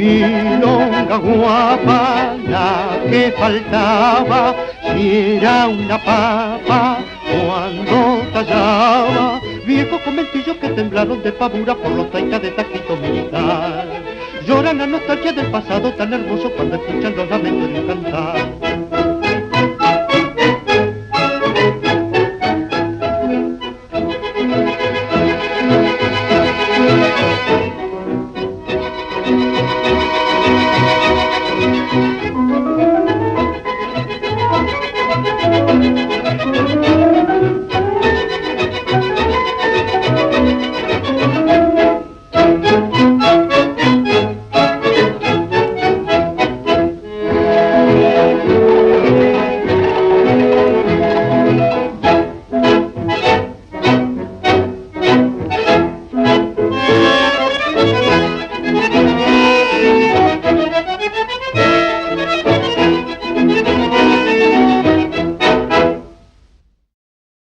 milonga guapa, la que faltaba, si era una papa cuando tallaba, viejos conventillos que temblaron de pavura por los taitas de taquito militar. Lloran la nostalgia del pasado tan hermoso cuando escuchan los lamentos de un cantar.